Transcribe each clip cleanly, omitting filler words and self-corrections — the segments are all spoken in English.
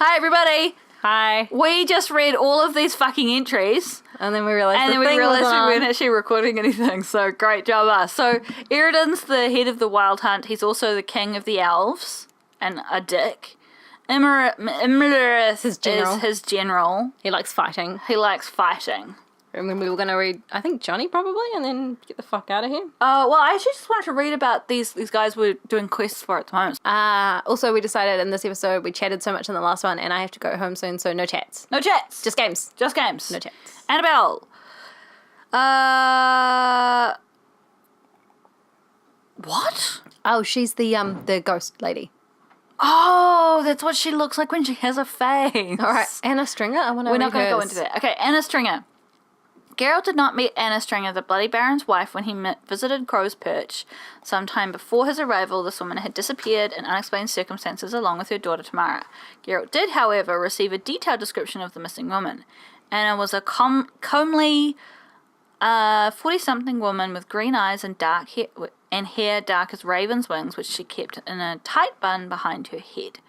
Hi, everybody. Hi. We just read all of these fucking entries. And then we realised we weren't actually recording anything, so great job us. So, Eridan's the head of the Wild Hunt. He's also the king of the elves and a dick. Imlerith is his general. He likes fighting. And then we were going to read, I think, Johnny probably, and then get the fuck out of here. Well, I actually just wanted to read about these guys we're doing quests for at the moment. Also, we decided in this episode, we chatted so much in the last one, and I have to go home soon, so no chats. No chats. Just games. Just games. No chats. Annabelle. What? Oh, she's the ghost lady. Oh, that's what she looks like when she has a face. All right, Anna Stringer, I want to read We're not going to hers. go into that. Okay, Anna Stringer. Geralt did not meet Anna Stringer, the Bloody Baron's wife, when he visited Crow's Perch. Sometime before his arrival, this woman had disappeared in unexplained circumstances along with her daughter Tamara. Geralt did, however, receive a detailed description of the missing woman. Anna was a comely 40-something woman with green eyes and dark hair, dark as raven's wings, which she kept in a tight bun behind her head.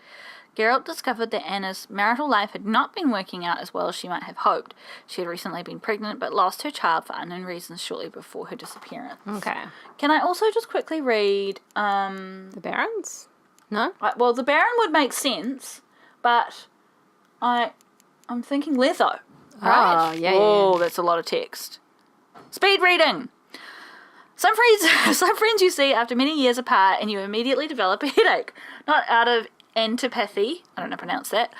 Geralt discovered that Anna's marital life had not been working out as well as she might have hoped. She had recently been pregnant but lost her child for unknown reasons shortly before her disappearance. Okay. Can I also just quickly read... the Barons? No? Well, the Baron would make sense, but I'm thinking Letho. Right? Oh, yeah. Oh, that's a lot of text. Speed reading! Some friends you see after many years apart and you immediately develop a headache. Not out of antipathy, I don't know how to pronounce that,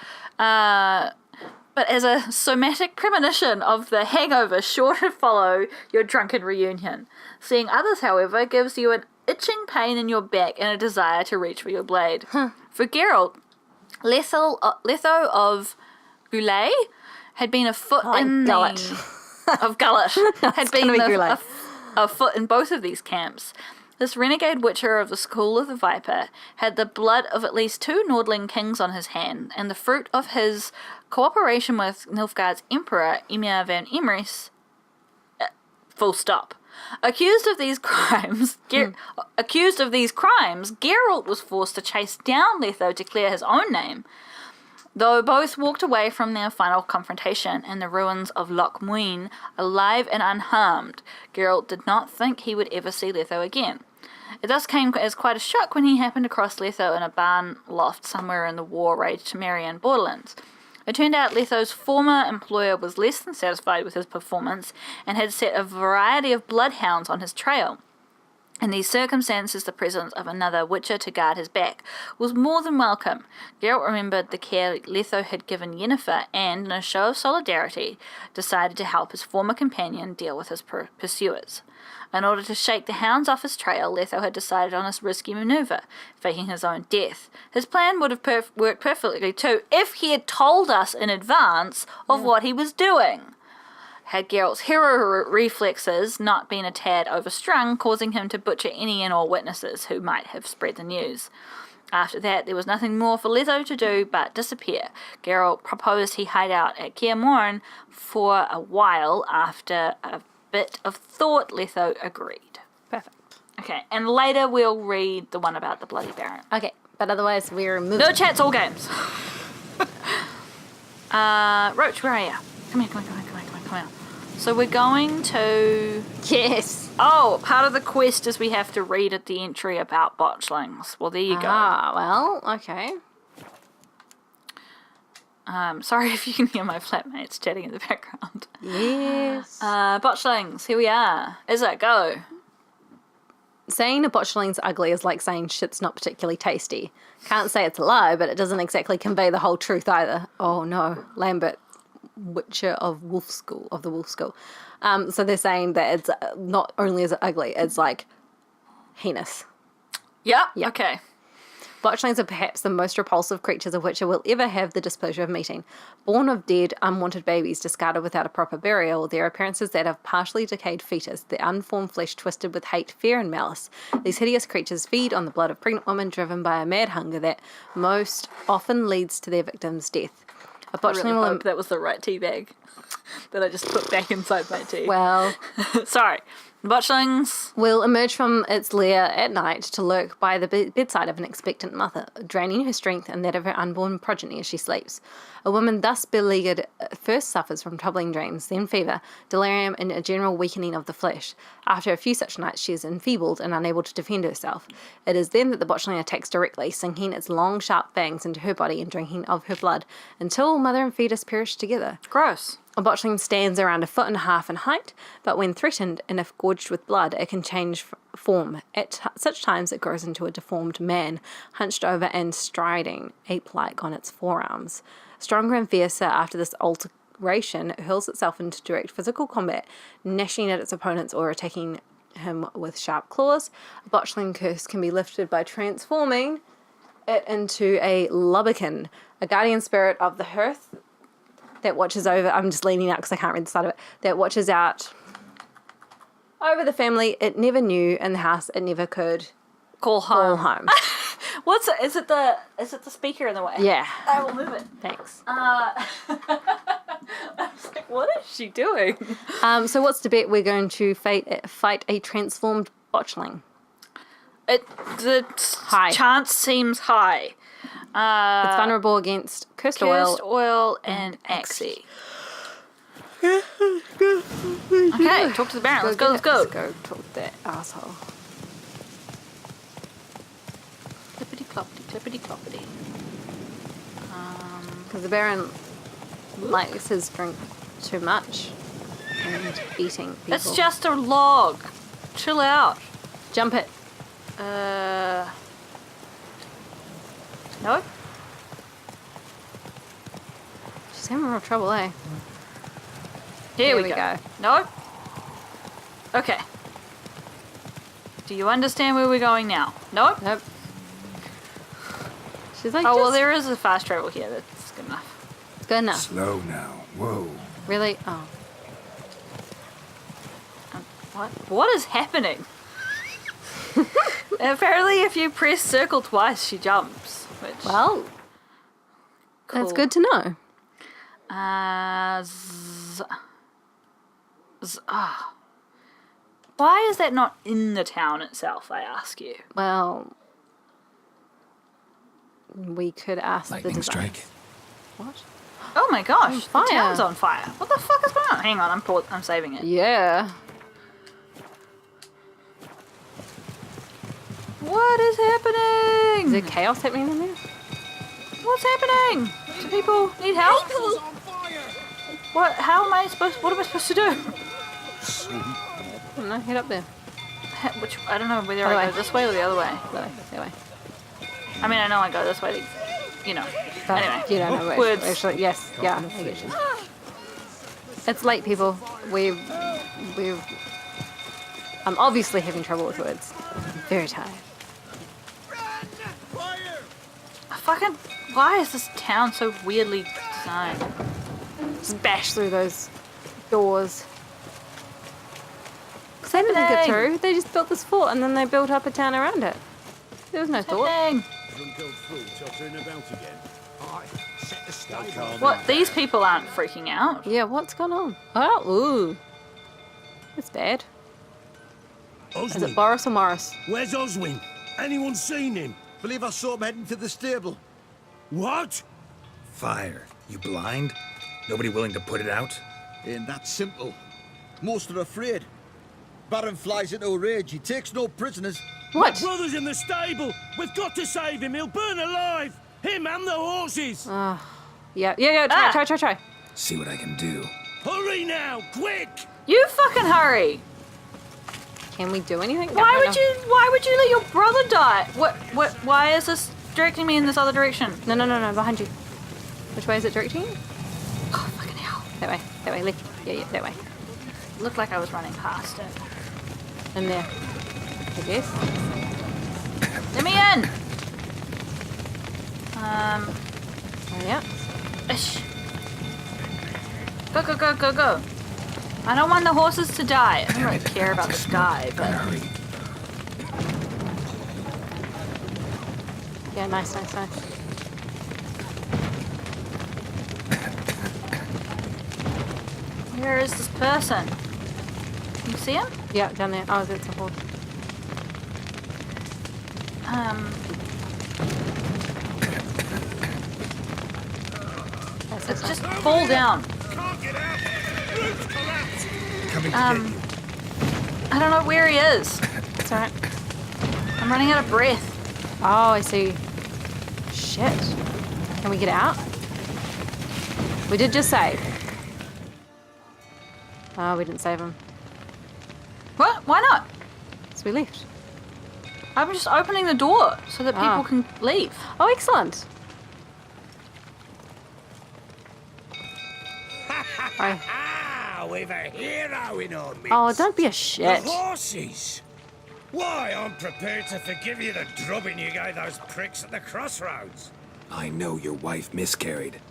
but as a somatic premonition of the hangover sure to follow your drunken reunion. Seeing others, however, gives you an itching pain in your back and a desire to reach for your blade. For Geralt, Letho of Goulet had been a foot in Gullet. of Gullet had been Goulet. a foot in both of these camps. This renegade witcher of the School of the Viper had the blood of at least 2 Nordling kings on his hand, and the fruit of his cooperation with Nilfgaard's emperor, Emir van Emrys, full stop. Accused of these crimes, Geralt was forced to chase down Letho to clear his own name. Though both walked away from their final confrontation in the ruins of Loch Muin, alive and unharmed, Geralt did not think he would ever see Letho again. It thus came as quite a shock when he happened across Letho in a barn loft somewhere in the war-raged Temerian borderlands. It turned out Letho's former employer was less than satisfied with his performance and had set a variety of bloodhounds on his trail. In these circumstances, the presence of another witcher to guard his back was more than welcome. Geralt remembered the care Letho had given Yennefer and, in a show of solidarity, decided to help his former companion deal with his pursuers. In order to shake the hounds off his trail, Letho had decided on a risky maneuver, faking his own death. His plan would have worked perfectly too if he had told us in advance of what he was doing. Had Geralt's hero reflexes not been a tad overstrung, causing him to butcher any and all witnesses who might have spread the news. After that, there was nothing more for Letho to do but disappear. Geralt proposed he hide out at Kaer Morhen for a while. After a bit of thought, Letho agreed. Perfect. Okay, and later we'll read the one about the Bloody Baron. Okay, but otherwise we're moving. No chats, all games. Roach, where are you? Come here. So we're going to... Yes. Oh, part of the quest is we have to read at the entry about botchlings. Well, there you go. Well, okay. Sorry if you can hear my flatmates chatting in the background. Yes. Botchlings, here we are. Iza, go. Saying a botchling's ugly is like saying shit's not particularly tasty. Can't say it's a lie, but it doesn't exactly convey the whole truth either. Oh no, Lambert. Witcher of the Wolf School. So they're saying that it's not only is it ugly, it's like heinous. Yep. Okay. Botchlings are perhaps the most repulsive creatures a Witcher will ever have the displeasure of meeting. Born of dead, unwanted babies discarded without a proper burial, their appearances that of partially decayed fetus, their unformed flesh twisted with hate, fear, and malice. These hideous creatures feed on the blood of pregnant women driven by a mad hunger that most often leads to their victim's death. A botchling I really hope that was the right tea bag that I just put back inside my tea. Well, sorry. Botchlings. Will emerge from its lair at night to lurk by the bedside of an expectant mother, draining her strength and that of her unborn progeny as she sleeps. A woman thus beleaguered first suffers from troubling dreams, then fever, delirium, and a general weakening of the flesh. After a few such nights, she is enfeebled and unable to defend herself. It is then that the botchling attacks directly, sinking its long, sharp fangs into her body and drinking of her blood, until mother and fetus perish together. Gross. A botchling stands around 1.5 feet in height, but when threatened and if gorged with blood, it can change form. At such times, it grows into a deformed man, hunched over and striding, ape-like on its forearms. Stronger and fiercer after this alteration, it hurls itself into direct physical combat, gnashing at its opponents or attacking him with sharp claws. A botchling curse can be lifted by transforming it into a lubberkin, a guardian spirit of the hearth that watches over, I'm just leaning out because I can't read the side of it, that watches out over the family it never knew and the house it never could Call call home. home. What's it? Is it the speaker in the way? Yeah. I will move it. Thanks. I was like, what is she doing? So what's the bet? We're going to fight a transformed botchling. The High. chance seems high. It's vulnerable against cursed oil. and Axie. Okay, talk to the Baron. Let's go. Let's go talk to that asshole. Clippity cloppity. Because the Baron likes his drink too much and eating people. It's just a log. Chill out. Jump it. No? She's having real trouble, eh? Here we go. No? Okay. Do you understand where we're going now? No? Nope. She's like, Oh, well, just- there is a fast travel here. That's good enough. It's good enough. Slow now. Whoa. Really? Oh. What? What is happening? Apparently, if you press circle twice, she jumps. Which, Well, cool. that's good to know. Why is that not in the town itself, I ask you? Well, we could ask Lightning the design. strike. What? Oh my gosh, fire. the town's on fire. What the fuck is going on? Hang on, I'm saving it. Yeah. What is happening? Is there chaos happening in there? What's happening? Do people need help? What? How am I supposed? What am I supposed to do? I don't know. Head up there. Which I don't know whether Other I way. go this way or the other way. That way. I mean, I know I go this way. You know. But Anyway, you don't know where. words. Actually, yes. Yeah, I get you. It's late, people. We've. I'm obviously having trouble with words. I'm very tired. Fucking. Why is this town so weirdly designed? Just bash through those doors. Because they didn't get happening? through. They just built this fort and then they built up a town around it. There was no thought. Dang. What? These people aren't freaking out. Yeah, what's going on? Oh, ooh. It's bad. Is it Oswin, Boris or Morris? where's Oswin? Anyone seen him? Believe I saw him heading to the stable. What? Fire. You blind? Nobody willing to put it out? Ain't that simple. Most are afraid. Baron flies into a rage. He takes no prisoners. What? Brother's in the stable. We've got to save him. He'll burn alive. Him and the horses. Yeah, try. See what I can do. Hurry now, quick! You fucking hurry. Can we do anything? Why would you let your brother die? Why is this directing me in this other direction? No, behind you. Which way is it directing you? Oh, fucking hell. That way, left. Yeah, that way. Looked like I was running past it. In there. I guess. Let me in! Oh, yeah. Ish. Go. I don't want the horses to die. I don't really care about this guy, Gotta but... hurry. Yeah, nice. Where is this person? You See him? Yeah, down there. Oh, that's a horse. Let's just fall down. Can't get out. Roof collapsed. Coming to get you. I don't know where he is. It's alright. I'm running out of breath. Oh, I see. Shit. Can we get out? We did just save. Oh, we didn't save him. What? Why not? So we left. I'm just opening the door so that people Ah. can leave. Oh, excellent. Oh, Ah, we've a hero in our midst. oh, don't be a The shit. horses. Why, I'm prepared to forgive you the drubbing you gave those pricks at the crossroads. I know your wife miscarried.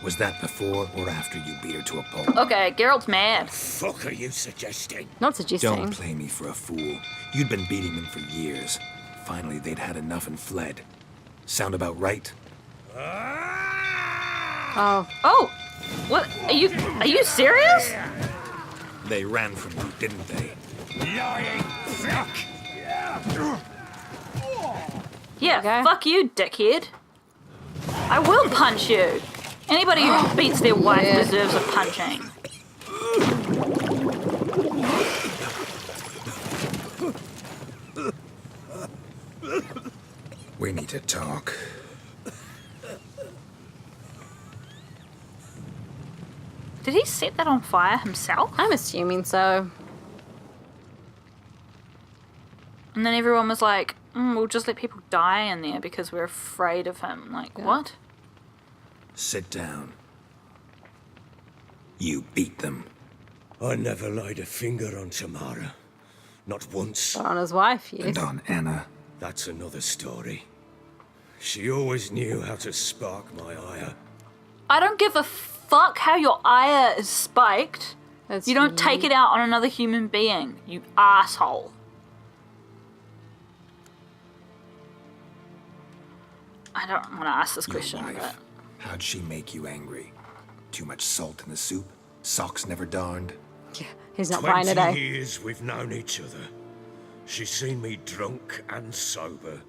Was that before or after you beat her to a pulp? Okay, Geralt's mad. Fuck are you suggesting? Not suggesting. Don't play me for a fool. You'd been beating them for years. Finally, they'd had enough and fled. Sound about right? Ah! Oh, Oh, what? Are you serious? They ran from you, didn't they? Lying fuck! Yeah, Okay. fuck you, dickhead. I will punch you. Anybody who beats their wife Yeah. deserves a punching. We need to talk. Did he set that on fire himself? I'm assuming so. And then everyone was like, we'll just let people die in there because we're afraid of him. Like, what? Sit down. You beat them. I never laid a finger on Tamara. Not once. But on his wife, yes. And on Anna. That's another story. She always knew how to spark my ire. I don't give a fuck how your ire is spiked. That's You don't take it out on another human being, you asshole. I don't want to ask this Your question, wife. but How'd she make you angry? Too much salt in the soup? Socks never darned? Yeah, he's not buying it, 20 eh? years we've known each other. She's seen me drunk and sober.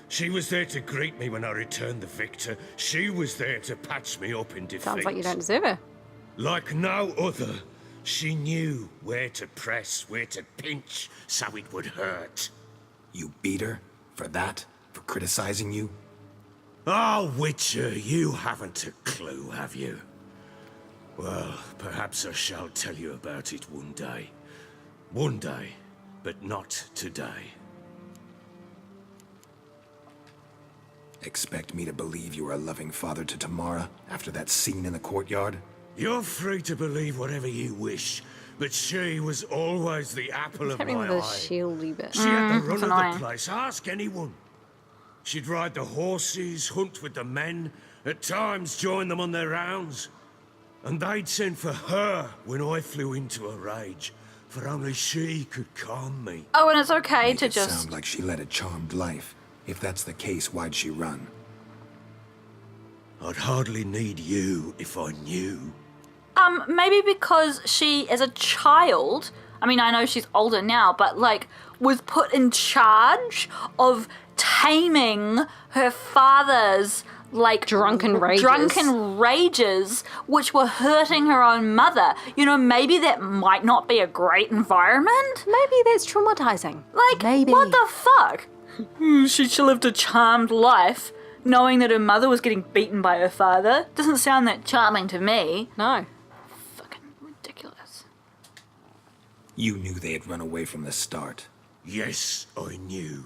She was there to greet me when I returned the victor. She was there to patch me up in defeat. Sounds like you don't deserve her. Like no other, she knew where to press, where to pinch, so it would hurt. You beat her? For that? For criticizing you? Oh, Witcher, you haven't a clue, have you? Well, perhaps I shall tell you about it one day. One day, but not today. Expect me to believe you were a loving father to Tamara after that scene in the courtyard? You're free to believe whatever you wish, but she was always the apple of Hit me my with a eye. shieldy bit. She had the run of annoying. the place, ask anyone. She'd ride the horses, hunt with the men, at times join them on their rounds. And they'd send for her when I flew into a rage, for only she could calm me. oh, and it's okay Make to it just sound like she led a charmed life. If that's the case, why'd she run? I'd hardly need you if I knew. maybe because she, as a child, I mean, I know she's older now, but like, was put in charge of taming her father's like Drunken rages. drunken rages, which were hurting her own mother. You know, maybe that might not be a great environment. Maybe that's traumatizing. Like, Maybe. what the fuck? She lived a charmed life, knowing that her mother was getting beaten by her father. Doesn't sound that charming to me. No. Fucking ridiculous. You knew they had run away from the start. Yes, I knew.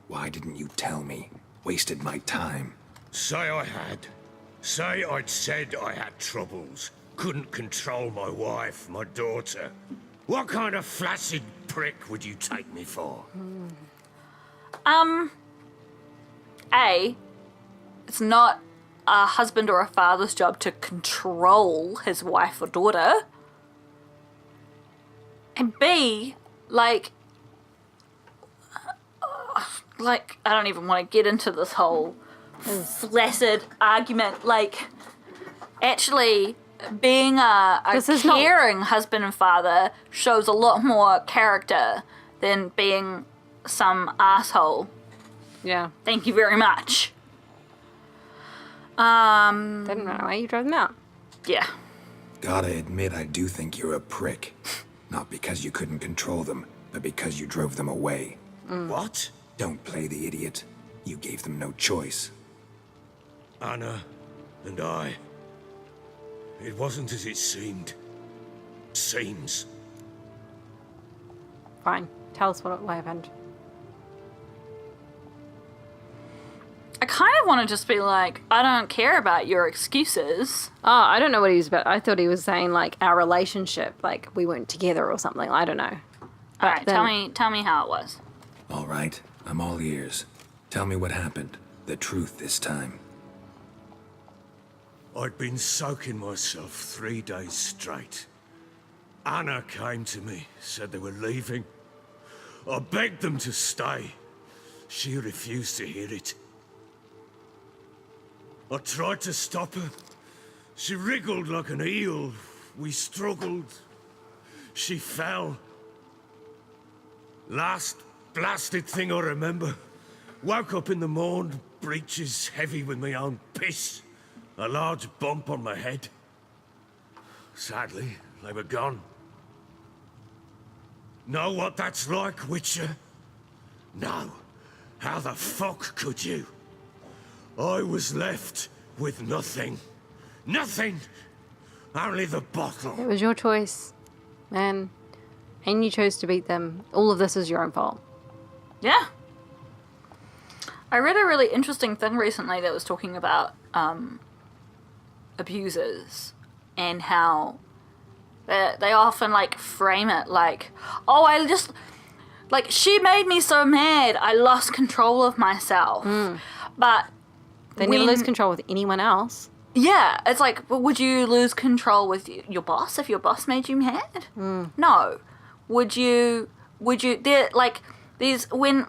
Why didn't you tell me? Wasted my time. Say I had. Say I'd said I had troubles. Couldn't control my wife, my daughter. What kind of flaccid prick would you take me for? It's not a husband or a father's job to control his wife or daughter. And B, like, I don't even want to get into this whole flaccid argument. Like, actually, being a This is not- caring husband and father shows a lot more character than being some asshole. Yeah. Thank you very much. Didn't run away. You drove them out. Yeah. Gotta admit, I do think you're a prick. Not because you couldn't control them, but because you drove them away. What? Don't play the idiot. You gave them no choice. Anna and I. It wasn't as it seemed. Seems. Fine. Tell us what happened. I kind of want to just be like, I don't care about your excuses. Oh, I don't know what he was about. I thought he was saying, like, our relationship, like, we weren't together or something. I don't know. All right, then- tell me how it was. All right, I'm all ears. Tell me what happened. The truth this time. I'd been soaking myself 3 days straight. Anna came to me, said they were leaving. I begged them to stay. She refused to hear it. I tried to stop her. She wriggled like an eel. We struggled. She fell. Last blasted thing I remember. Woke up in the morn, breeches heavy with my own piss. A large bump on my head. Sadly, they were gone. Know what that's like, Witcher? No. How the fuck could you? I was left with nothing. Nothing! Only the bottle. It was your choice, man. And you chose to beat them. All of this is your own fault. Yeah. I read a really interesting thing recently that was talking about abusers and how they often like frame it like, oh, I just like she made me so mad I lost control of myself. But They never lose control with anyone else. yeah, it's like, well, would you lose control with your boss if your boss made you mad? No. Would you they're like these when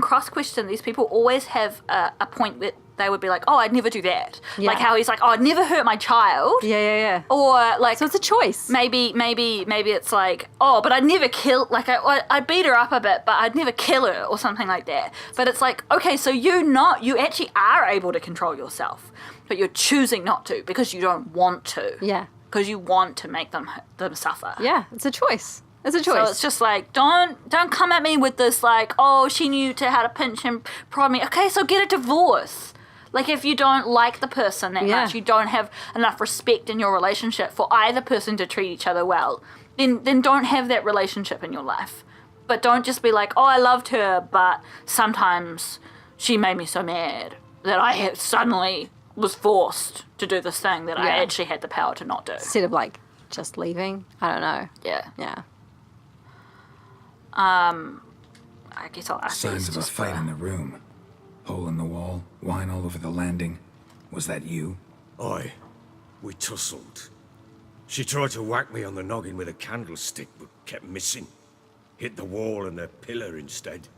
cross question, these people always have a point that they would be like, oh, I'd never do that. Yeah. Like how he's like, oh, I'd never hurt my child. Yeah. Or like, So it's a choice. maybe it's like, oh, but I'd never kill, like I'd beat her up a bit, but I'd never kill her or something like that. But it's like, okay, so you actually are able to control yourself, but you're choosing not to because you don't want to. Yeah. Because you want to make them suffer. Yeah, it's a choice. It's a choice. So it's just like, don't come at me with this like, oh, she knew how to pinch and prod me. Okay, so get a divorce. Like, if you don't like the person that Yeah. much, you don't have enough respect in your relationship for either person to treat each other well, then don't have that relationship in your life. But don't just be like, oh, I loved her, but sometimes she made me so mad that I suddenly was forced to do this thing that I Yeah. actually had the power to not do. Instead of like just leaving. I don't know. Yeah. Yeah. I guess I'll ask Signs these of a just fight for- in the room. Hole in the wall, wine all over the landing. Was that you? Aye. We tussled. She tried to whack me on the noggin with a candlestick, but kept missing. Hit the wall and a pillar instead.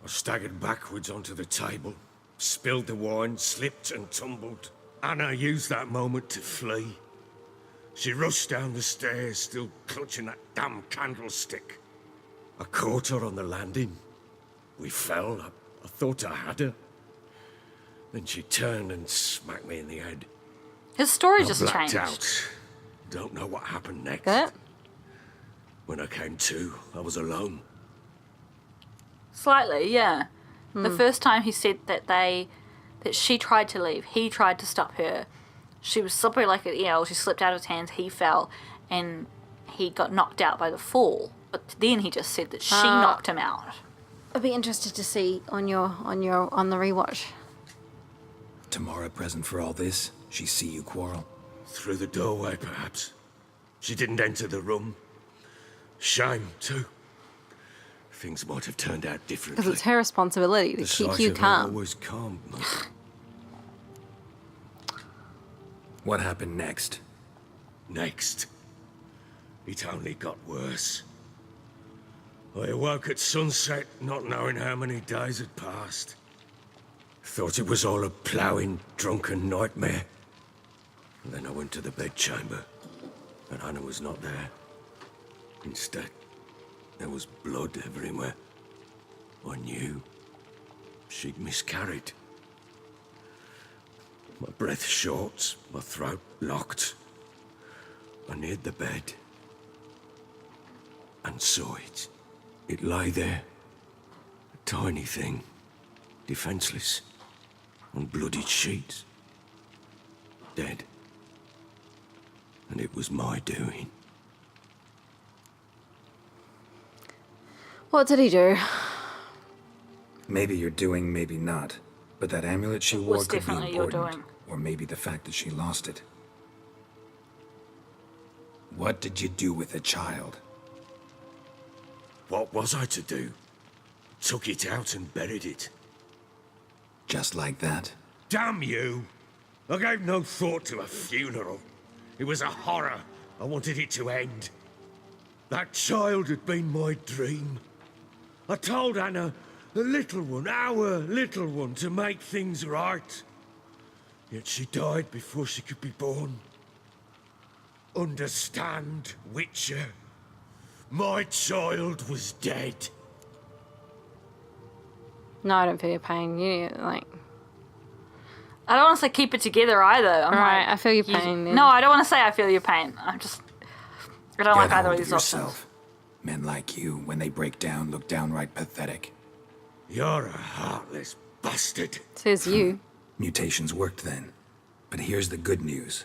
I staggered backwards onto the table, spilled the wine, slipped and tumbled. Anna used that moment to flee. She rushed down the stairs, still clutching that damn candlestick. I caught her on the landing. We fell. I thought I had her. Then she turned and smacked me in the head. His story I just blacked changed. out. Don't know what happened next. That? When I came to, I was alone. Slightly, yeah. The first time he said that she tried to leave, he tried to stop her. She was slippery like an eel. She slipped out of his hands. He fell, and he got knocked out by the fall. But then he just said that she knocked him out. I'd be interested to see on the rewatch. Tomorrow present for all this? She see you quarrel? Through the doorway, perhaps. She didn't enter the room. Shame, too. Things might have turned out differently. Because it's her responsibility to The keep sight you of her calm. always calmed me. What happened next? Next, it only got worse. I awoke at sunset, not knowing how many days had passed. Thought it was all a ploughing, drunken nightmare. And then I went to the bedchamber, and Anna was not there. Instead, there was blood everywhere. I knew she'd miscarried. My breath short, my throat locked. I neared the bed and saw it. It lay there, a tiny thing, defenseless, on bloodied sheets, dead. And it was my doing. What did he do? Maybe you're doing, maybe not. But that amulet she wore was could be definitely your important. doing. Or maybe the fact that she lost it. What did you do with the child? What was I to do? Took it out and buried it. Just like that? Damn you! I gave no thought to a funeral. It was a horror. I wanted it to end. That child had been my dream. I told Anna, the little one, our little one, to make things right. Yet she died before she could be born. Understand, Witcher? My child was dead. No, I don't feel your pain. You, like... I don't want to say keep it together either. I'm Alright, like, I feel your pain then. No, I don't want to say I feel your pain. I don't like Get either of hold these of options. yourself. Men like you, when they break down, look downright pathetic. You're a heartless bastard. Says you. Mutations worked then. But here's the good news.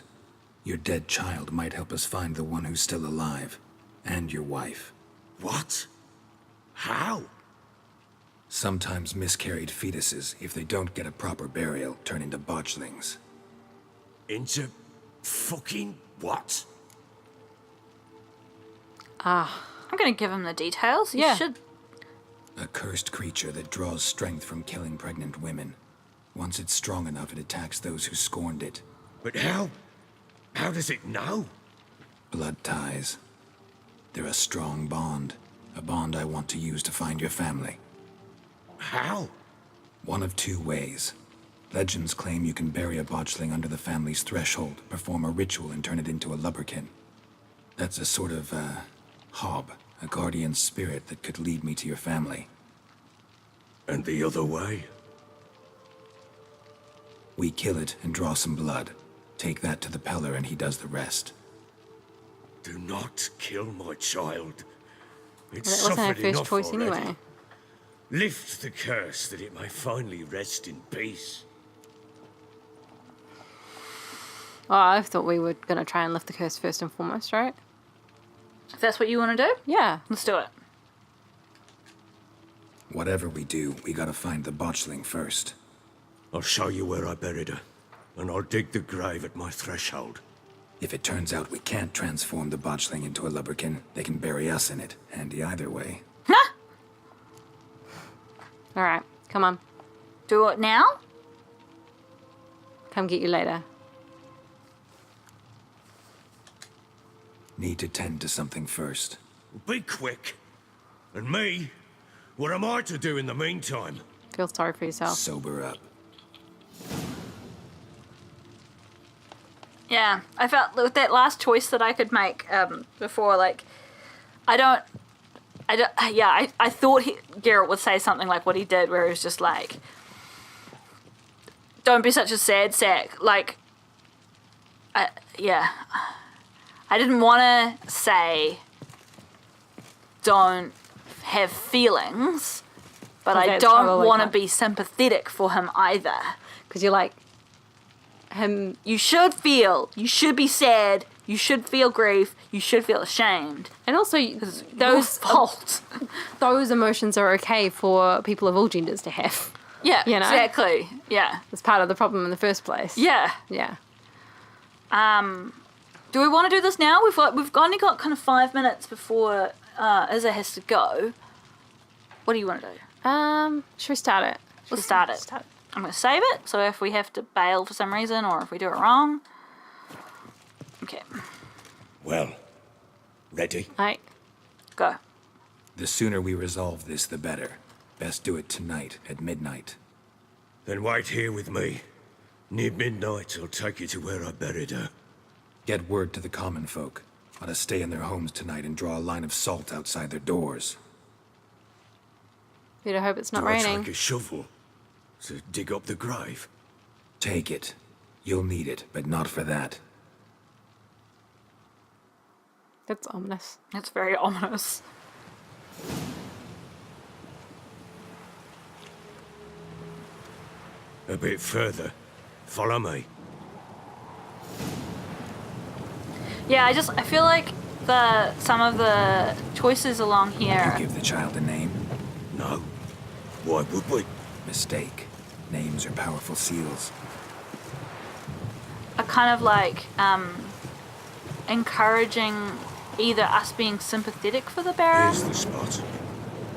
Your dead child might help us find the one who's still alive. And your wife. What? How? Sometimes miscarried fetuses, if they don't get a proper burial, turn into botchlings. Into fucking what? I'm going to give him the details. You Yeah. should. A cursed creature that draws strength from killing pregnant women. Once it's strong enough, it attacks those who scorned it. But how? How does it know? Blood ties. They're a strong bond. A bond I want to use to find your family. How? One of two ways. Legends claim you can bury a botchling under the family's threshold, perform a ritual, and turn it into a lubberkin. That's a sort of, hob, a guardian spirit that could lead me to your family. And the other way? We kill it and draw some blood. Take that to the Peller and he does the rest. Do not kill my child. It's Well, that wasn't our suffered first enough choice already. anyway. Lift the curse that it may finally rest in peace. Oh, I thought we were going to try and lift the curse first and foremost, right? If that's what you want to do, Yeah. let's do it. Whatever we do, we gotta find the botchling first. I'll show you where I buried her, and I'll dig the grave at my threshold. If it turns out we can't transform the botchling into a lubberkin, they can bury us in it. Handy either way. All right. Come on. Do it now? Come get you later. Need to tend to something first. Be quick. And me? What am I to do in the meantime? Feel sorry for yourself. Sober up. Yeah, I felt with that last choice that I could make before, like, I thought Geralt would say something like what he did, where he was just like, don't be such a sad sack. Like, I didn't want to say don't have feelings, but I That's don't probably want to fine. be sympathetic for him either. Because you're like, him... You should feel. You should be sad. You should feel grief. You should feel ashamed. And also, Those those fault. those emotions are okay for people of all genders to have. Yeah, You know? exactly. Yeah, It's part of the problem in the first place. yeah. Yeah. Do we want to do this now? We've only got kind of 5 minutes before Iza has to go. What do you want to do? Should we start it? Let's start it. I'm going to save it, so if we have to bail for some reason or if we do it wrong. Okay, Well, ready? Right. go. The sooner we resolve this, the better. Best do it tonight, at midnight. Then wait here with me. Near midnight, I'll take you to where I buried her. Get word to the common folk. Ought to stay in their homes tonight and draw a line of salt outside their doors. Better hope it's not Do I raining. take a shovel to dig up the grave? Take it. You'll need it, but not for that. That's ominous. It's very ominous. A bit further. Follow me. Yeah, I feel like some of the choices along You here. give the child a name? No. Why would we? Mistake. Names are powerful seals. Are kind of like encouraging either us being sympathetic for the bearer Here's the spot.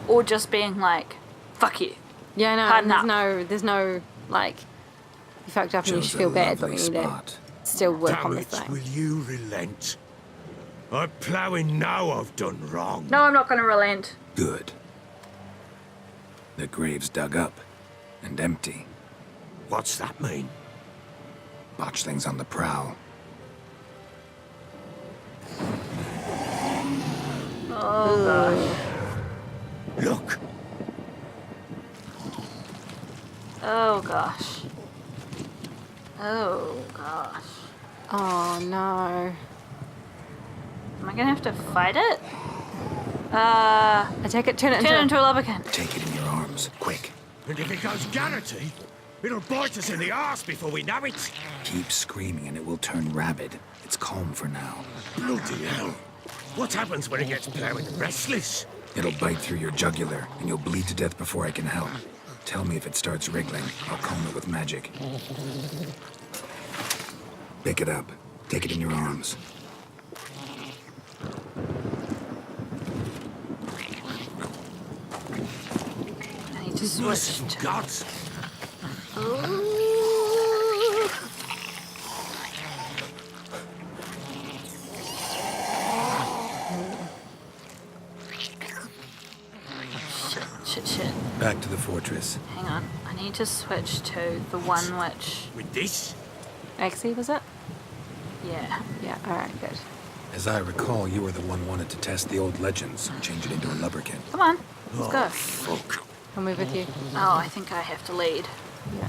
or just being like, fuck you. Yeah, I know. Harden And up. there's no like you fucked up and you Chose should a feel bad, but lovely we need to spot. still work Damn on the it, thing. will you relent? I'm ploughing now I've done wrong. No, I'm not going to relent. Good. The grave's dug up and empty. What's that mean? Botchling's on the prowl. Oh, gosh. Look! Oh, gosh. Oh, gosh. Oh no. Am I going to have to fight it? I take it, turn it Turn it into into a lubberkin. Take it in your arms, quick. And if it goes Garrity, it'll bite us in the arse before we know it. Keep screaming and it will turn rabid. It's calm for now. Bloody hell. What happens when it gets ploughing restless? It'll bite through your jugular and you'll bleed to death before I can help. Tell me if it starts wriggling. I'll calm it with magic. Pick it up. Take it in your arms. I need to switch Merciful to... gods. Shit. Back to the fortress. Hang on. I need to switch to the one which... With this? Axie, was it? Yeah. Yeah, alright, good. As I recall, you were the one wanted to test the old legends and change it into a lubberkin. Come on. Let's go. Fuck. I'll move with you. Oh, I think I have to lead. Yeah.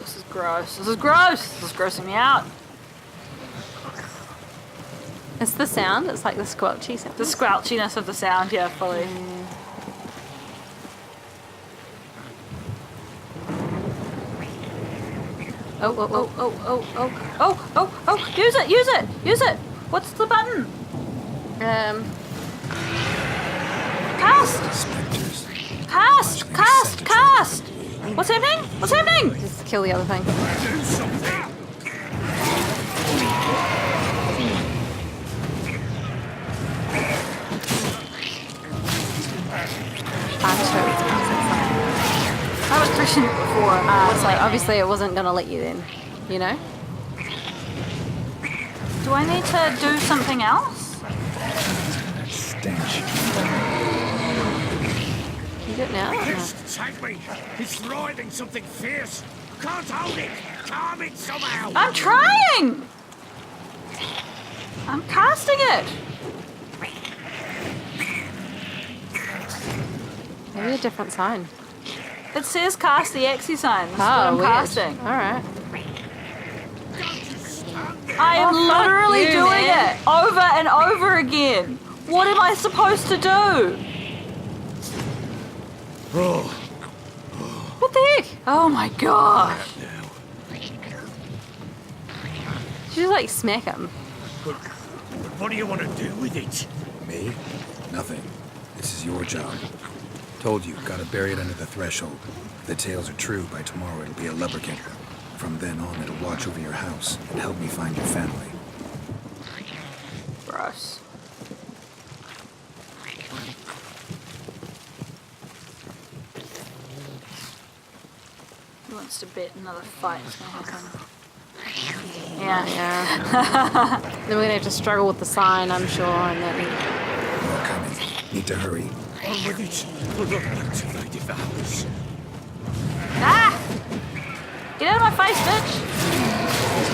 This is gross. This is gross. This is grossing me out. It's the sound, it's like the squelchy sound. The squelchiness of the sound, yeah, fully. Oh, use it! What's the button? Cast! Spectres. Cast! What's happening? Just kill the other thing. Do something. I was pushing it before. So obviously it wasn't gonna let you then, you know? Do I need to do something else? That stench. You do it now? No. Just take me. It's writhing something fierce. Can't hold it. Calm it somehow. I'm trying! I'm casting it! Maybe a different sign. It says cast the Axie sign. That's what I'm weird. casting. Alright. I am Oh, fuck literally you, doing man. it over and over again. What am I supposed to do? Oh, What the heck? Oh my gosh. now. Did you like smack him? But what do you want to do with it? Me? Nothing. This is your job. Told you, gotta bury it under the threshold. If the tales are true, by tomorrow it'll be a lubberkin. From then on, it'll watch over your house and help me find your family. Gross. Who wants to bet another fight is gonna happen? Yeah. Yeah. Then we're gonna have to struggle with the sign, I'm sure, and then More coming. Need to hurry. On with it. We're not activated ours. Ah! Get out of my face, bitch!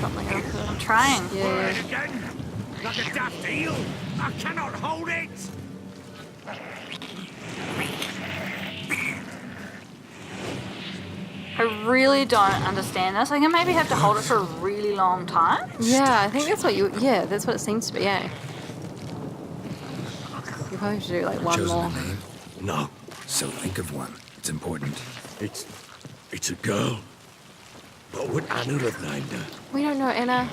something else. I'm trying. Yeah. Again, like a daft eel. I cannot hold it. I really don't understand this. I can maybe have to hold it for a really long time. Yeah, I think that's what you. Yeah, that's what it seems to be. Yeah. You probably have to do like one Chosen more. a name? No, So think of one. It's important. it's a girl. What would Anna have named her? We don't know, Anna.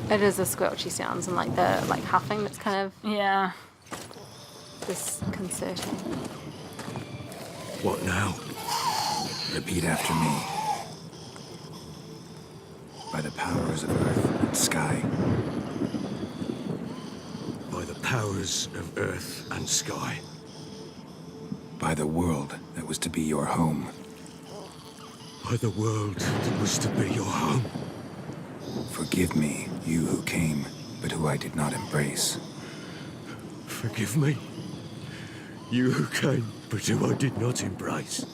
It is the squelchy sounds and like the huffing that's kind of Yeah. disconcerting. What now? Repeat after me. By the powers of earth and sky. By the powers of earth and sky. By the world that was to be your home. By the world that was to be your home. Forgive me, you who came, but who I did not embrace. Forgive me. You who came, but who I did not embrace.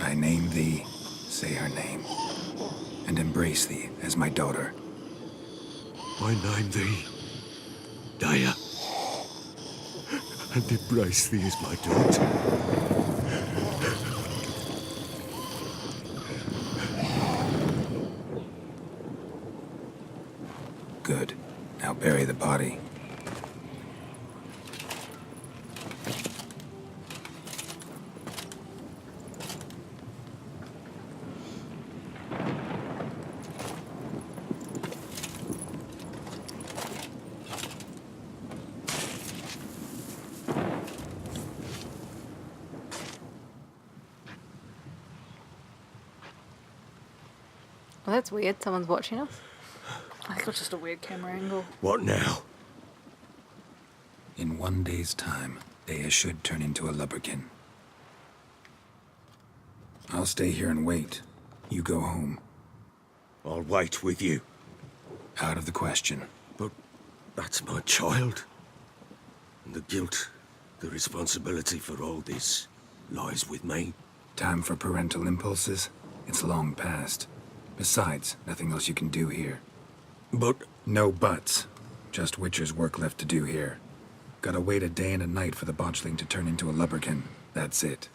I name thee, say her name, and embrace thee as my daughter. I name thee Daya, and embrace thee as my daughter. Good. Now bury the body. Well, that's weird. Someone's watching us. I think it's just a weird camera angle. What now? In 1 day's time, Dea should turn into a lubberkin. I'll stay here and wait. You go home. I'll wait with you. Out of the question. But that's my child. And the guilt, the responsibility for all this lies with me. Time for parental impulses? It's long past. Besides, nothing else you can do here. But No buts. Just Witcher's work left to do here. Gotta wait a day and a night for the botchling to turn into a lubberkin. That's it.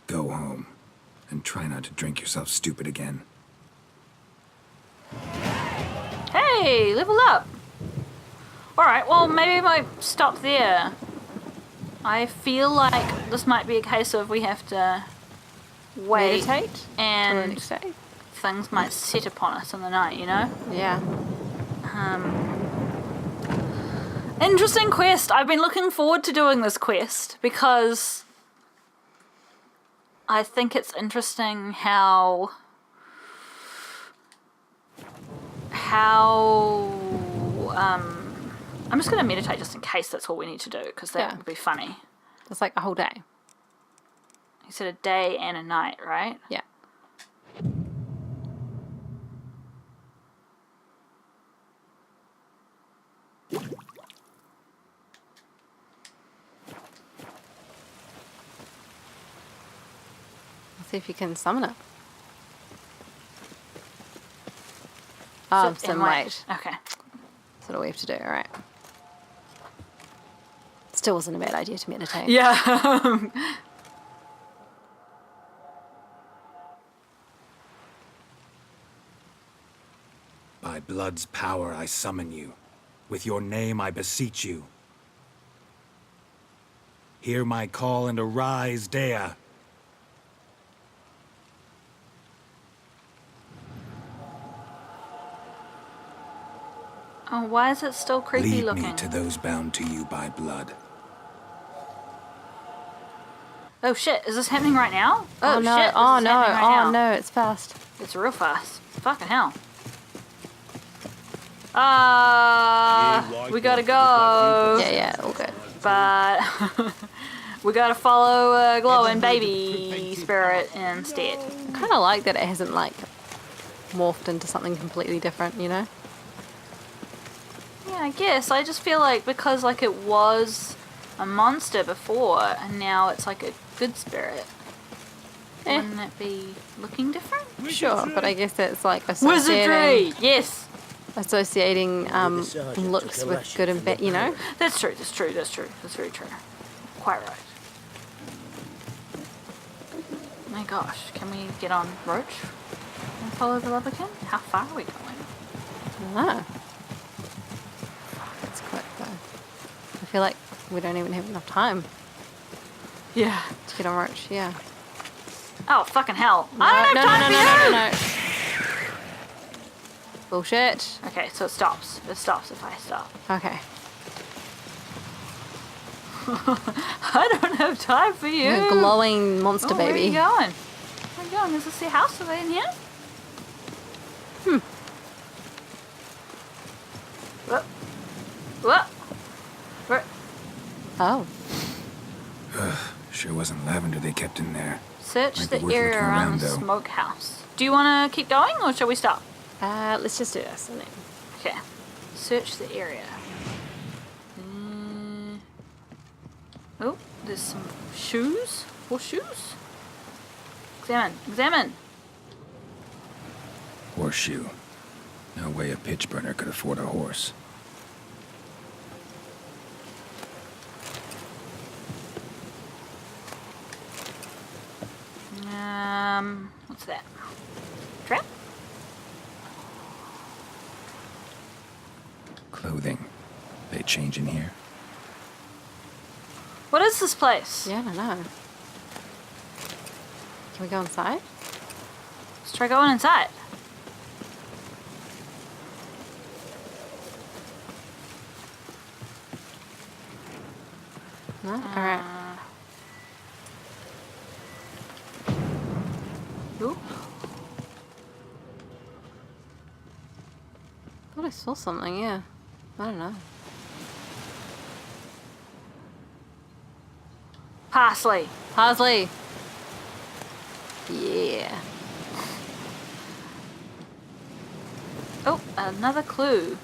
Go home. And try not to drink yourself stupid again. Hey, level up. Alright, well, maybe I might stop there. I feel like this might be a case of we have to wait Meditate for the and next day. things might set upon us in the night, you know? Yeah. Interesting quest. I've been looking forward to doing this quest because I think it's interesting how I'm just going to meditate just in case that's all we need to do because that Yeah. would be funny. It's like a whole day. You said a day and a night, right? Yeah. Let's see if you can summon it. Oh, Sit so and wait. Okay. That's what we have to do. All right. Still wasn't a bad idea to meditate. Yeah. By blood's power I summon you. With your name I beseech you. Hear my call and arise, Dea. Oh, why is it still creepy Lead looking? me to those bound to you by blood. Oh shit, is this happening right now? Oh, no. Shit, this Oh is no. happening right Oh now. no. It's fast. It's real fast. Fucking hell. We gotta go. Yeah. All good. But we gotta follow glowing baby spirit instead. I kind of like that it hasn't like morphed into something completely different. You know. Yeah, I guess. I just feel like because like it was a monster before and now it's like a good spirit. Wouldn't it be looking different? Sure, but I guess it's like associating, Wizardry! Yes! associating looks with good and bad. You know. That's true, that's true, that's true. That's very true. Quite right. My gosh, can we get on Roach and follow the Lubberkin? How far are we going? No. It's quick though. I feel like we don't even have enough time Yeah. to get on Roach. Yeah. Oh, fucking hell. I don't have time for you! no. Bullshit. Okay, so it stops. It stops if I stop. Okay. I don't have time for you! A glowing monster Where are baby. you going? Where are you going? Is this your house? Are they in here? What? What? Where? Oh. Sure wasn't lavender they kept in there. Search Might be the worth area looking around around, the though. smokehouse. Do you want to keep going or shall we stop? Let's just do this and then. Okay. Search the area. Oh, there's some shoes. Horseshoes? Examine. Examine. Horseshoe. No way a pitch burner could afford a horse. What's that? Trap? Clothing. They change in here. What is this place? Yeah, I don't know. Can we go inside? Let's try going inside. No? Alright. Ooh. Thought I saw something, yeah. I don't know. Parsley. Parsley! Yeah. Oh, another clue.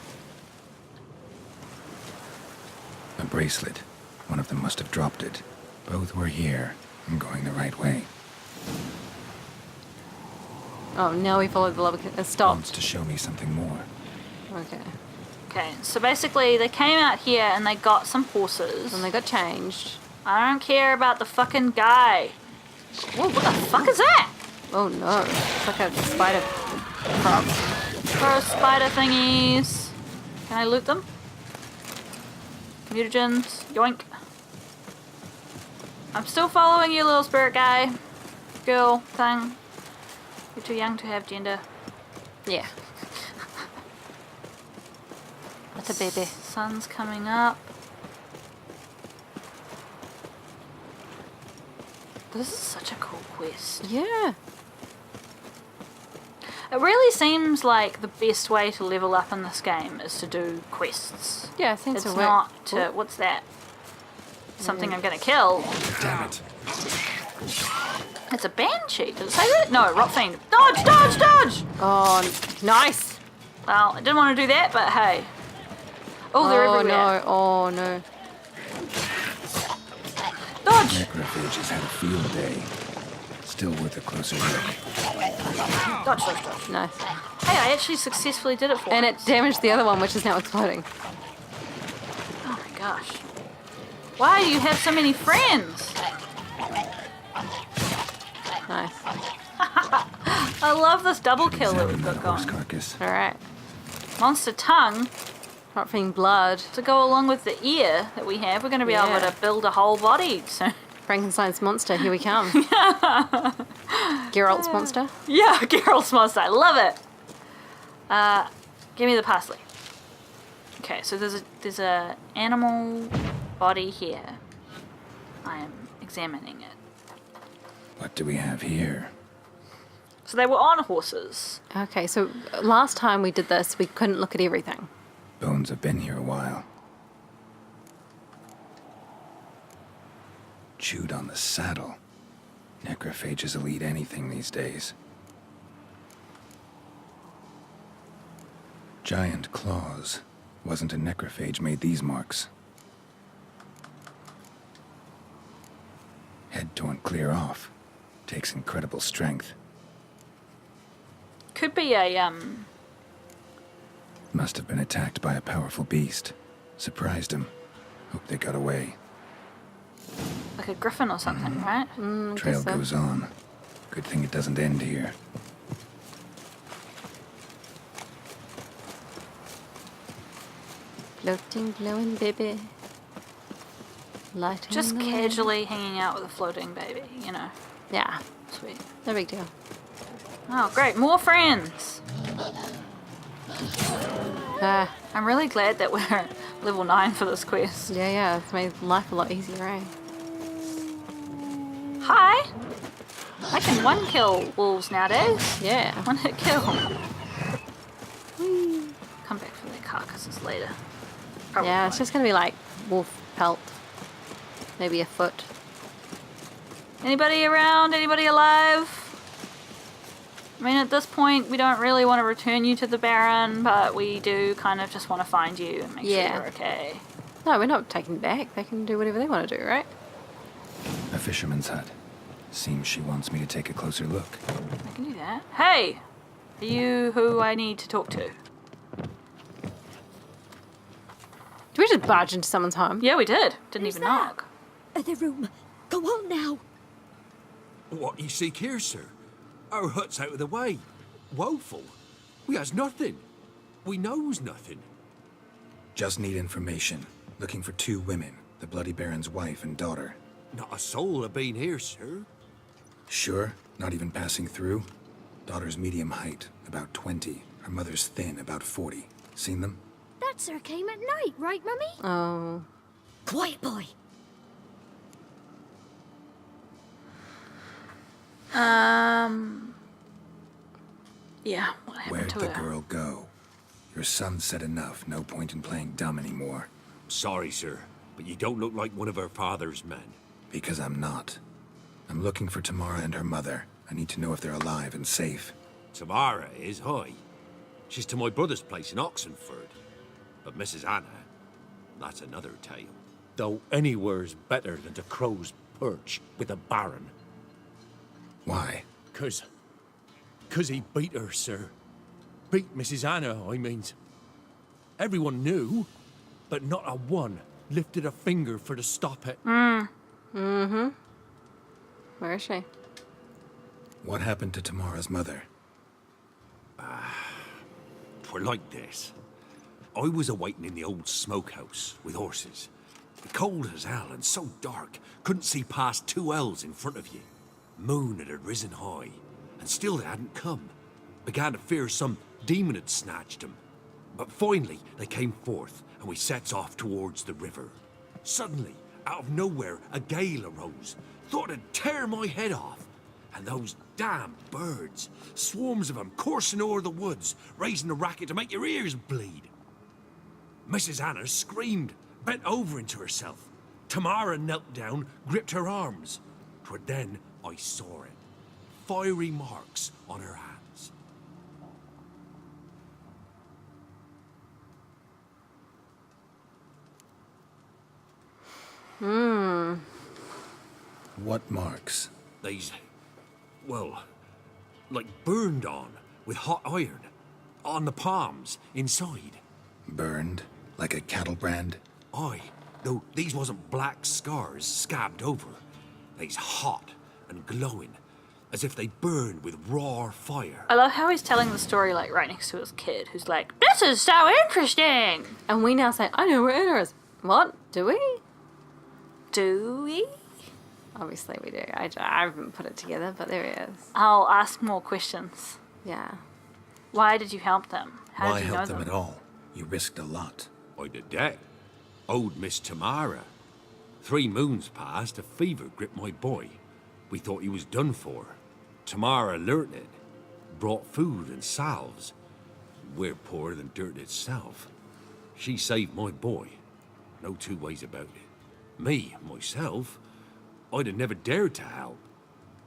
A bracelet. One of them must have dropped it. Both were here. I'm going the right way. Oh, now we follow the lava. It Wants stopped. to show me something more. Okay. Okay, so basically they came out here and they got some horses. And they got changed. I don't care about the fucking guy. Whoa, what the fuck is that? Oh no. It's like a spider crab. For spider thingies. Can I loot them? Mutagens. Yoink. I'm still following you, little spirit guy. Girl thing. You're too young to have gender. Yeah. What's a baby? Sun's coming up. This is such a cool quest. Yeah. It really seems like the best way to level up in this game is to do quests. Yeah, I think It's so. not to... What's that? Something I'm gonna kill. Damn it. It's a banshee. Does it say that? No, rock fiend. Dodge, dodge, dodge! Oh, nice. Well, I didn't want to do that, but hey. Oh, they're everywhere. No. Oh no. Dodge! Necrophages had a field day. Still worth a closer look. Dodge, dodge, dodge. Nice. Hey, I actually successfully did it for And once. it damaged the other one, which is now exploding. Oh my gosh. Why do you have so many friends? Nice. I love this double kill that Examine we've that got horse going. carcass. Alright. Monster tongue Not being blood. to go along with the ear that we have. We're going to be able Yeah. to build a whole body soon. Frankenstein's monster, here we come. Geralt's monster. Yeah, Geralt's monster. I love it. Give me the parsley. Okay, so there's a animal body here. I am examining it. What do we have here? So they were on horses. Okay, so last time we did this, we couldn't look at everything. Bones have been here a while. Chewed on the saddle. Necrophages will eat anything these days. Giant claws. Wasn't a necrophage made these marks. Head torn clear off. Takes incredible strength. Could be a Must have been attacked by a powerful beast. Surprised him. Hope they got away. like a griffin or something, right? Trail so. goes on. Good thing it doesn't end here. Floating, glowing baby. Light Just on the casually hanging out with a floating baby, you know. Yeah, Sweet. no big deal. Oh, great. More friends. I'm really glad that we're level 9 for this quest. Yeah, it's made life a lot easier, eh? Hi! I can one kill wolves nowadays. Yeah. One hit kill. Come back for their carcasses later. Probably Yeah, won't. it's just gonna be like wolf pelt. Maybe a foot. Anybody around? Anybody alive? I mean, at this point, we don't really want to return you to the Baron, but we do kind of just want to find you and make sure Yeah. you're okay. No, we're not taking back. They can do whatever they want to do, right? A fisherman's hut. Seems she wants me to take a closer look. I can do that. Hey! Are you who I need to talk to? Do we just barge into someone's home? Yeah, we did. Didn't Who's even that? knock. Other room. Go on now. What you seek here, sir? Our hut's out of the way. Woeful. We has nothing. We knows nothing. Just need information. Looking for 2 women. The Bloody Baron's wife and daughter. Not a soul have been here, sir. Sure? Not even passing through? Daughter's medium height, about 20. Her mother's thin, about 40. Seen them? That sir came at night, right, Mummy? Oh. Quiet, boy. Yeah, what happened Where'd to the her? girl go? Your son said enough. No point in playing dumb anymore. Sorry, sir, but you don't look like one of our father's men. Because I'm not. I'm looking for Tamara and her mother. I need to know if they're alive and safe. Tamara is, hi. She's to my brother's place in Oxenford. But Mrs. Anna, that's another tale. Though anywhere's better than to Crow's Perch with a baron. Why? 'Cause he beat her, sir. Beat Mrs. Anna, I mean. Everyone knew, but not a one lifted a finger for to stop it. Where is she? What happened to Tamara's mother? Twere like this. I was awaiting in the old smokehouse with horses. Cold as hell and so dark, couldn't see past 2 ells in front of you. Moon had risen high, and still they hadn't come. Began to fear some demon had snatched them. But finally they came forth, and we sets off towards the river. Suddenly, out of nowhere, a gale arose. Thought it'd tear my head off. And those damn birds, swarms of them coursing o'er the woods, raising a racket to make your ears bleed. Mrs. Anna screamed, bent over into herself. Tamara knelt down, gripped her arms. 'Twere then I saw it. Fiery marks on her hands. What marks? These, well, like burned on with hot iron. On the palms, inside. Burned? Like a cattle brand? Aye, though these wasn't black scars scabbed over. They's hot and glowing, as if they burned with raw fire. I love how he's telling the story like right next to his kid, who's like, "This is so interesting." And we now say, I know where Una is. What? Do we? Do we? Obviously we do. I haven't put it together, but there he is. I'll ask more questions. Yeah. Why did you help them? How Why did you know help them them? at all? You risked a lot. I did that. Old Miss Tamara. 3 moons passed, a fever gripped my boy. We thought he was done for. Tamara learnt it. Brought food and salves. We're poorer than dirt itself. She saved my boy. No 2 ways about it. Me, myself, I'd have never dared to help.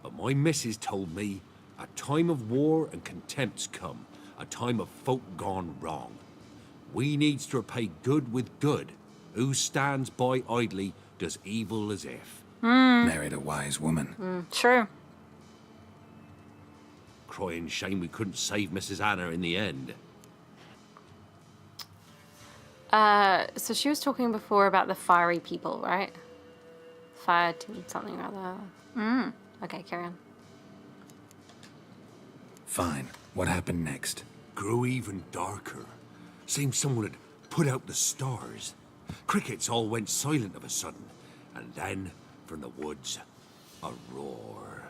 But my missus told me a time of war and contempt's come. A time of folk gone wrong. We needs to repay good with good. Who stands by idly does evil as if. Married a wise woman. True. Crying shame we couldn't save Mrs. Anna in the end. So she was talking before about the fiery people, right? Fire team something or other. Okay, carry on. Fine. What happened next? Grew even darker. Seemed someone had put out the stars. Crickets all went silent of a sudden. And then, from the woods, a roar.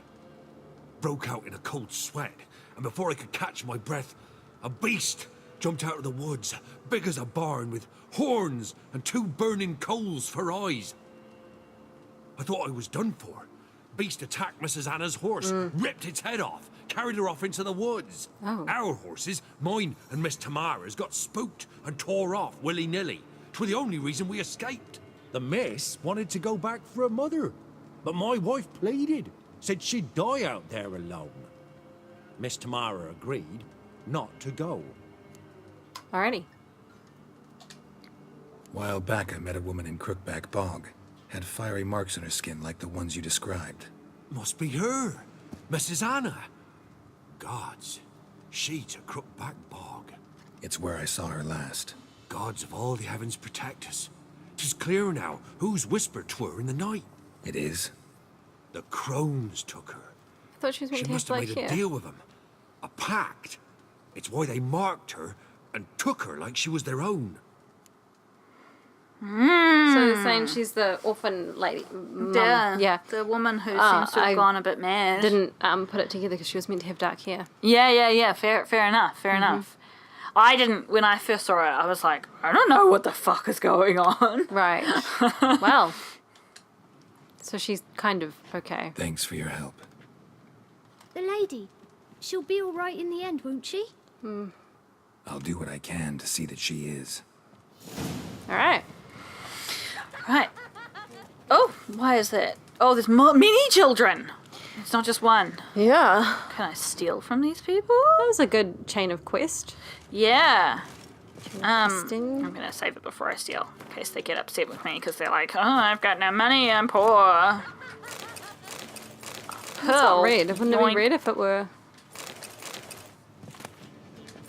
Broke out in a cold sweat. And before I could catch my breath, a beast jumped out of the woods, big as a barn, with horns and 2 burning coals for eyes. I thought I was done for. Beast attacked Mrs. Anna's horse, ripped its head off, carried her off into the woods. Oh. Our horses, mine and Miss Tamara's, got spooked and tore off willy-nilly. 'Twere the only reason we escaped. The miss wanted to go back for her mother, but my wife pleaded, said she'd die out there alone. Miss Tamara agreed not to go. Alrighty. While back, I met a woman in Crookback Bog. Had fiery marks on her skin like the ones you described. Must be her, Mrs. Anna. Gods, she to Crookback Bog. It's where I saw her last. Gods of all the heavens protect us. 'Tis clear now whose whisper 'twere in the night. It is? The crones took her. I thought she was meant She to have must have black made hair. a deal with them. A pact. It's why they marked her and took her like she was their own. So you're saying she's the orphan lady? Mum. Yeah. The woman who Ah, seems to have I gone a bit mad. Didn't put it together because she was meant to have dark hair. Yeah. Fair enough. I didn't, when I first saw it, I was like, I don't know what the fuck is going on. Right. Well. So she's kind of okay. Thanks for your help. The lady. She'll be all right in the end, won't she? I'll do what I can to see that she is. All right. Right. Oh, why is that? Oh, there's many children. It's not just one. Yeah. Can I steal from these people? That was a good chain of quest. Yeah. I'm Interesting. gonna save it before I steal, in case they get upset with me because they're like, "Oh, I've got no money, I'm poor." It's not red. It wouldn't it Yoink. be red if it were...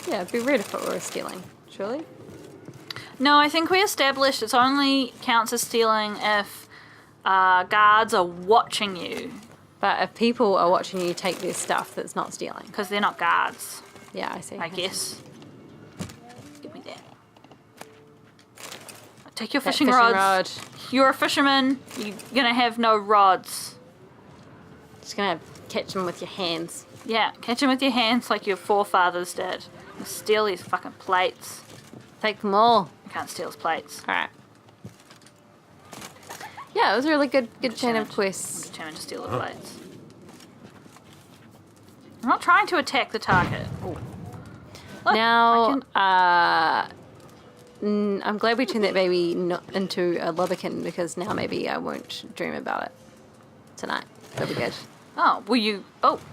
Yeah, it'd be red if it were stealing, surely. No, I think we established it only counts as stealing if guards are watching you, But if people are watching you take their stuff, that's not stealing. because they're not guards, Yeah, I see. I guess. Give me that. Take your fishing rods. rod. You're a fisherman. You're gonna have no rods. Just gonna catch them with your hands. Yeah, catch them with your hands like your forefathers did. And steal these fucking plates. Take them all. You can't steal his plates. All right. Yeah, it was a really good chain of I'm quests. determined to steal the plates. I'm not trying to attack the target. Ooh. Look, Now, I can- I'm glad we turned that baby into a lubberkin because now maybe I won't dream about it tonight. That'll be good. Oh, were you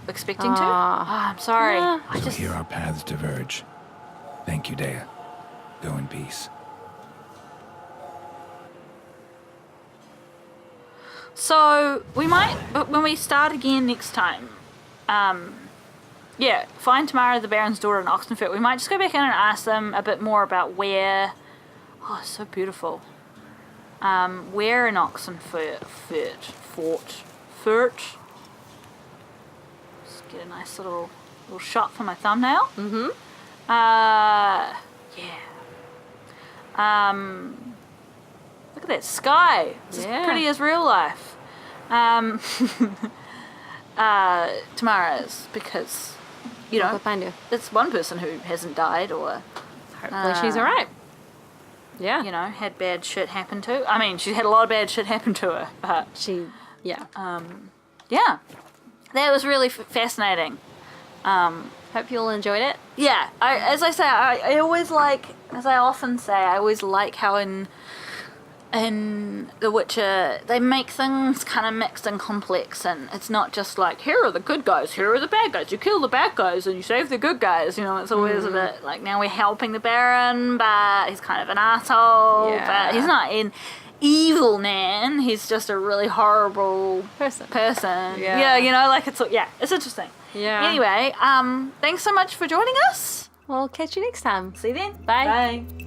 expecting to? Ah. I'm sorry. Yeah. I just Here our paths diverge. Thank you, Dea. Go in peace. So we might, but when we start again next time, yeah, find Tamara, the Baron's daughter, in Oxenfurt. We might just go back in and ask them a bit more about where. Oh, it's so beautiful. Where in Oxenfurt, Furt. Just get a nice little shot for my thumbnail. Mm-hmm. Yeah. Look at that sky. It's Yeah. as pretty as real life. Tamara's, because, you I'll know, go find her. it's one person who hasn't died, or Hopefully she's all right. Yeah. you know, had bad shit happen to. I mean, she had a lot of bad shit happen to her, but Yeah. yeah, that was really fascinating. Hope you all enjoyed it. Yeah, as I say, I always like, as I often say, I always like how in The Witcher they make things kind of mixed and complex, and it's not just like, here are the good guys, here are the bad guys, you kill the bad guys and you save the good guys, you know. It's always a bit like, now we're helping the Baron, but he's kind of an asshole. Yeah. But he's not an evil man, he's just a really horrible person. Yeah, you know, like, it's interesting. Yeah. Anyway, thanks so much for joining us. We'll catch you next time. See you then. Bye. Bye.